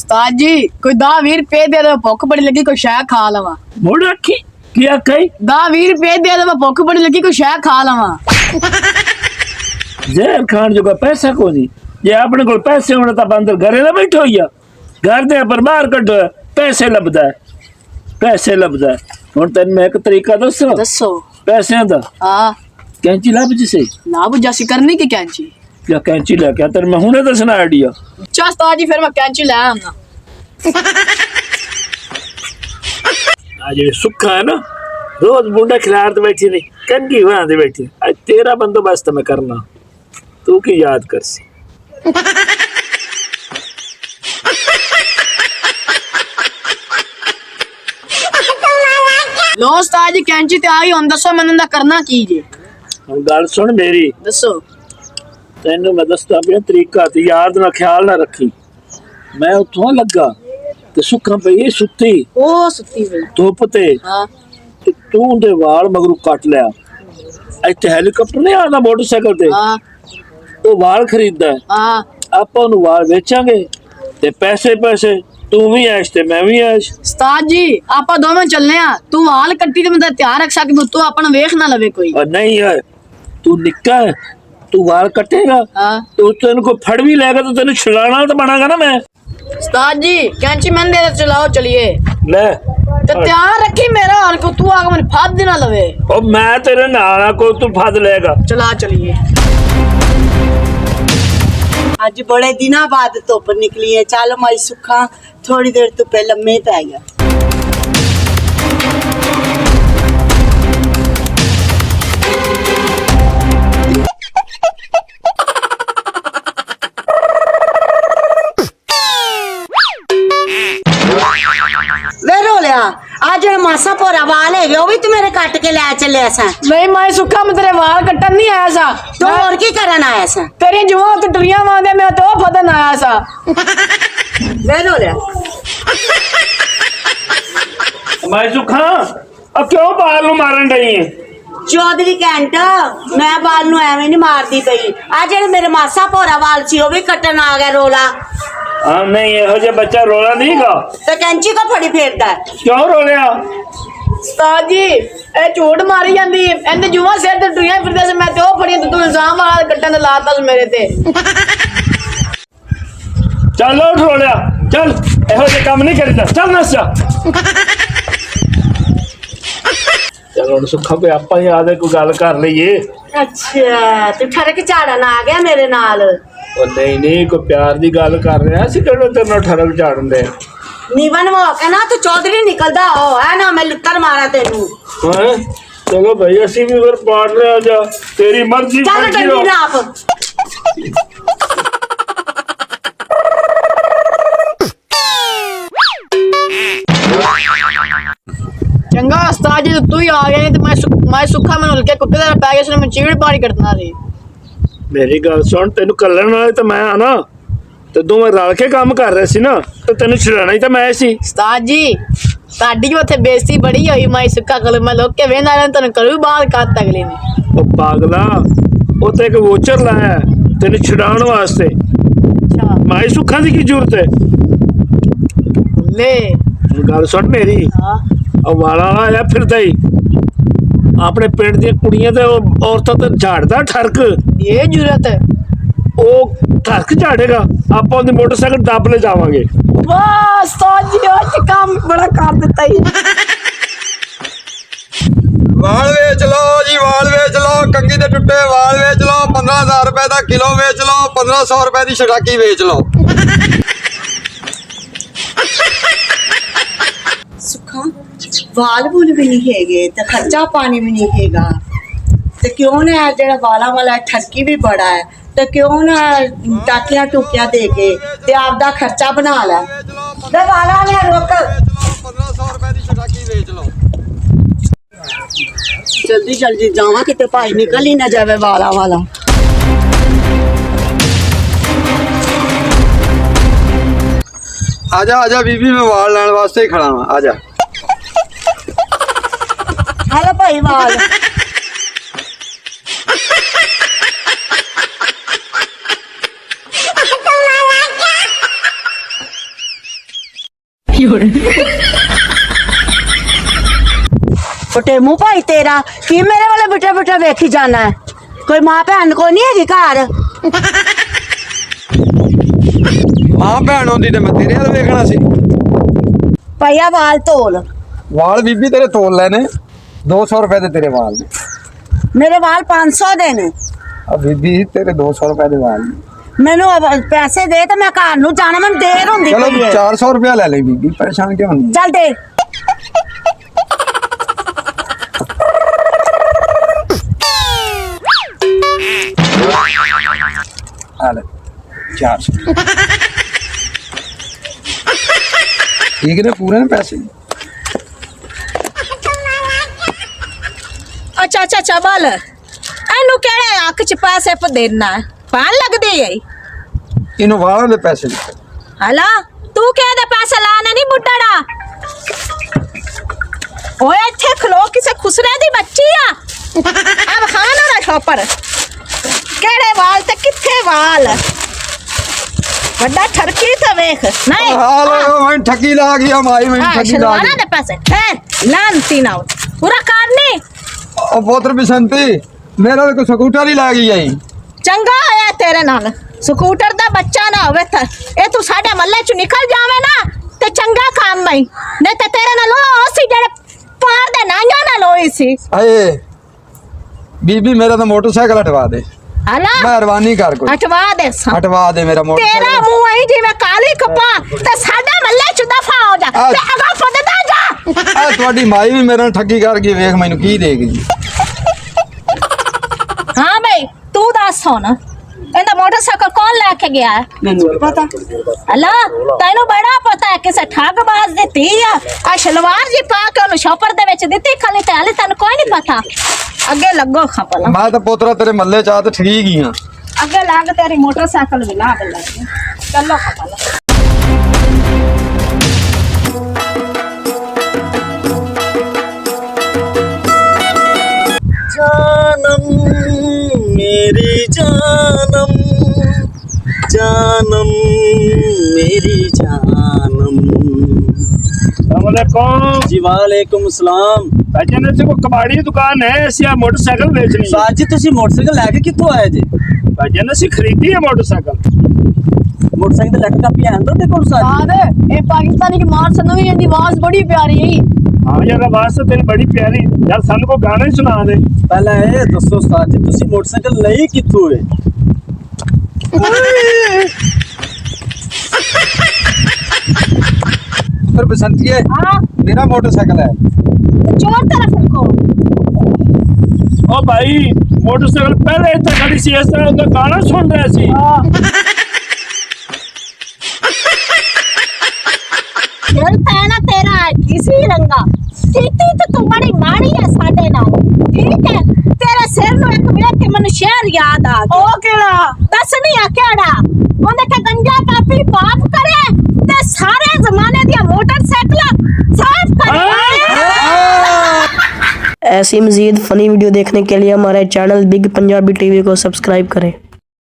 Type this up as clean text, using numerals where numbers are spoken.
उस्ताद जी कोई 10-20 रुपए दे दो, भुख बड़ी लगी, कोई शह खा लवा। मुड़ रखी क्या कही 10-20 रुपए दे दो, भुख बड़ी लगी, कोई शह खा लवा। जहर खान जो पैसा को नहीं, जे अपने को पैसे होने तो बंदर घरे ना बैठो या घर दे पर बाहर कटो पैसे लभदा है, पैसे लभदा है। हुण तेन मैं एक तरीका दसो दसो पैसे दा। हाँ कैंची लभ जिसे लाभ जैसी करनी की कैंची या कैंची लेके तेन मैं हुणे दसना आइडिया। अच्छा उस्ताद जी फिर मैं कैंची ले आऊंगा। आज ये सुखा है ना, रोज मुंडा खिलार तो बैठी नहीं कंगी वहां दे बैठी। आज तेरा बंदोबस्त मैं करना, तू की याद कर सी। लो उस्ताद जी कैंची ते आ गई, हुण दसो मैनूं दा करना की जे। हुण गल सुन मेरी, दसो तेन मैं दसदा पिया तरीका, ते याद ना ख्याल ना रखी। मैं उथों लगा ते सुखा पई सुत्ती ओ सुत्ती पई धुप ते हाँ ते तू उनदे वाल मगरू कट लिया। इत्थे हेलीकॉप्टर नहीं आता मोटरसाइकिल ते, हाँ वो वाल खरीददा है। हाँ आपां उन्हें वाल बेचांगे ते पैसे पैसे तू भी ऐश ते मैं भी ऐश। उस्ताद जी आपा दोवें चलने आ, तू हाल कट्टी ते मैं ध्यान रख सक, तू अपना वेख ना लवे कोई। और नहीं है तू निक्का है, तू वाल कटेगा हाँ तो तेन को फड़ भी लेगा तो तेन छिड़ाना तो बनागा ना मैं। उस्ताद जी कैंची मैंने दे दो, चलाओ चलिए। ले तो ध्यान रखी मेरा हाल को, तू आगे मैंने फाद देना लवे। और मैं तेरे नाला को तू फद लेगा। चला चलिए। अज बड़े दिनों बाद धुप निकली है, चल माई सुखा थोड़ी देर तो पहले लम्मे पै गया। वे रोलिया आज जो मासा पोरा वाल है वो भी तू मेरे काट के ले चले सा। नहीं मैं सुखा मैं तेरे वाल कट्टन नहीं आया सा, तो और की करन आया सा? तेरी जुआ तो टरिया मांदे मैं तो फदन आया सा। वे रोलिया मैं सुखा अब क्यों बाल नु मारन डई है? चौधरी कैंट मैं बाल नु एवें नहीं मारदी पई, आ जेड़े मेरे मासा पोरा वाल सी वो भी कट्टन आ गया रोला। हाँ नहीं यहो जे बच्चा रोला नहीं गा तो कैंची को फड़ी फेरदा है? क्यों रोलिया? उस्ताद जी ए झूठ मारी जांदी, एंदे जुआ सिर ते टरिया फिरदे से, मैं ते ओ फड़ी तू इल्जाम वाला कट्टन दा लाता मेरे ते। चल उठ रोलिया चल, यहो जे काम नहीं करीदा, चल नस जा। चलो हुण सुखा कोई आपां ही आदे कोई गल कर लईए। अच्छा तू ठरक झाड़न आ गया मेरे नाल? ओ नहीं नहीं कोई प्यार दी गल कर रहे हैं, असि केड़े तेरे नाल ठरक झाड़न दे। नीवन वो के ना तू चौधरी निकलदा हो है ना, मैं लुत्तर मारा तेनू। हैं चलो भाई असि भी फिर पाड़ रहे जा, तेरी मर्जी। चल डंडी नाप। चंगा उस्ताद जी तू ही आ गया, नहीं तो मैं सुखा मैं हल्के कुत्ते दा पै गया, मैं चीड़ पाड़ी करना सी। मेरी गल सुन, तेन कलन वाले तो मैं आना ते दोवें रल के काम कर रहे सी ना, तो तेन छिड़ाना ही तो मैं सी। उस्ताद जी साडी भी उत्थे बेइज्जती बड़ी होई, मैं सुखा कल मैं लोग के वेंदा रहे तन करू बाहर काट अगले ने। ओ पागला ओ ते एक वोचर लाया तेन छिड़ाने वास्ते, अच्छा माई सुखा दी की जरूरत है? ले गल सुन मेरी, हाँ वाला आया फिरदा ही अपने पिंड दी कुड़ियां ते औरतां ते झाड़दा ठरक, ये जरूरत है। ओ ठरक झाड़ेगा, आप उनकी मोटरसाइकिल दब ले जावांगे। वाह उस्ताद जी आज काम बड़ा कर देता ही। वाल वेच लो जी, वाल वेच लो, कंगी दे टुटे वाल वेच लो, 15,000 रुपए का किलो वेच लो, 1500 रुपए की छटाकी वेच लो। सुखा वाल वूल भी नहीं हैगे ते खर्चा पानी भी नहीं हैगा, ते क्यों ना जेड़ा वाला वाला ठरकी भी बड़ा है, ते क्यों ना टाकियां टूकियां दे के ते आपदा खर्चा बना लै। ते वाला ने रोक 1500 रुपए की छटाकी वेच लो। जल्दी जल्दी जावा किते भाई निकल ही ना जावे वाला वाला। आजा आजा बीबी, मैं वाल लाने वास्ते ही खड़ा हूँ, आजा। हेलो भाई वाल। फटेमू भाई तेरा की मेरे वाले बेटा बेटा वेखी जाना है, कोई माँ भैन को नहीं है घर? ਮਾਂ ਭੈਣ ਹੁੰਦੀ ਤੇ ਮੈਂ ਤੇਰੇ ਵੱਲ ਵੇਖਣਾ ਸੀ। भैया वाल तोल, ਵਾਲ ਬੀਬੀ ਤੇਰੇ ਤੋਲ ਲੈਣੇ 200 ਰੁਪਏ ਦੇ ਤੇਰੇ ਵਾਲ ਨੇ। मेरे वाल 500 देने। ਆ ਬੀਬੀ ਤੇਰੇ 200 ਰੁਪਏ ਦੇ ਵਾਲ ਨੇ। मैनू पैसे दे तो मैं घर नू जाना, मैं देर होंदी ਚਲੋ पई है। 400 ਰੁਪਏ ਲੈ ਲੈ ਬੀਬੀ, ਪਰੇਸ਼ਾਨ ਕਿਉਂ ਹੁੰਦੀ? चल दे। ਆ ਲੈ 400 ਠੀਕ ਨੇ, ਪੂਰੇ ਨੇ ਪੈਸੇ। अच्छा अच्छा अच्छा बोल एनू केड़े अख च पैसे प देना पान लगदे है ਇਹਨੂੰ ਵਾਲਾਂ ਦੇ ਪੈਸੇ ਦਿੱਤੇ। हला तू के दे पैसे लाने नहीं बुड्ढड़ा ओए इथे खलो किसे खुसरे दी बच्ची आ अब खाना ना शॉपर केड़े वाल ते किथे वाल बड़ा ठरकी ते वेख नहीं ਹਾਲ ਮੈਂ ਠੱਗੀ ਲਾ ਗਿਆ ਮਾਈ, ਮੈਂ हां ਠੱਗੀ ਲਾ शलवाना ਗਈ। दे पैसे है लानती ना पूरा करनी ਉਹ ਪੁੱਤਰ ਬਸੰਤੀ ਮੇਰਾ ਤਾਂ ਕੋਈ ਸਕੂਟਰ ਹੀ ਲਾ ਗਈ ਆਈ। चंगा होया तेरे नाल स्कूटर दा बच्चा ना होवे थे ए तू साडे महल्ले चो निकल जावे ना ते चंगा काम नहीं नहीं ते तेरे नाल ओसी जेड़े पार दे नांगा नाल होई सी आए बीबी मेरा तो मोटरसाइकिल हटवा दे, हला मेहरबानी कर कोई हटवा दे सा हटवा दे मेरा तेरा मोटरसाइकिल। मुंह आई जिवें काली कपा ते साडे महल्ले चो दफा हो जा ते अगा पददा जा आ ਤੁਹਾਡੀ ਮਾਈ ਵੀ ਮੇਰੇ ਨਾਲ ਠੱਗੀ ਕਰ ਗਈ, ਵੇਖ ਮੈਨੂੰ ਕੀ ਦੇ ਗਈ। हां भाई तू दस हुन इंदा मोटरसाइकिल कौन लेके गया है मैनू नहीं पता। अला तैनू बड़ा पता है किसे ठगबाज दित्ती आ शलवार जी पा के ओनु शॉपर दे विच दित्ती खाली ते हाले तैनू कोई नहीं पता अगे लगो खपला ਮੈਂ ਤਾਂ ਪੁੱਤਰਾ ਤੇਰੇ ਮੱਲੇ ਚ ਆ ਤੇ ਠੀਕ ਹੀ ਆ। अगे लाग तेरी मोटरसाइकिल भी ला दे चलो खपला जानम मेरी जानम जानम मेरी जानम। वालेकुम जी वालेकुम सलाम। भाईजान ऐसे को कबाड़ी की दुकान है, ऐसी आप मोटरसाइकिल बेचनी है। साज जी तुसी मोटरसाइकिल लेके कित्थों आए जी? भाईजान ऐसी खरीदी है मोटरसाइकिल। मोटरसाइकिल दा लेटर कापी है तो कोल साज याद है ये पाकिस्तानी की मार सनु भी इनकी आवाज बड़ी प्यारी है। हाँ यार आवाज तो तेरी बड़ी प्यारी यार, सन को गाने ही सुना दे। पहले ए दसो साज जी तुसी मोटरसाइकिल लई कित्थों है? फिर बसंती है हां मेरा मोटरसाइकिल है। चोर तरफ को ओ भाई मोटरसाइकिल पहले इतना खड़ी सी, इस तरह उनका गाना सुन रहे सी। खेलता है ना तेरा किसी रंगा स्थिति तो तू बड़ी माड़ी है साडे नाल ठीक है तेरे सिर नु एक वेख के मनु शहर याद आ गया ओ केड़ा दस नहीं आ केड़ा ओने के गंजा कापी पाप करे ते सारे जमाने दी मोटरसाइकिल साफ करे। ऐसी मजीद फनी वीडियो देखने के लिए हमारे चैनल बिग पंजाबी टीवी को सब्सक्राइब करें।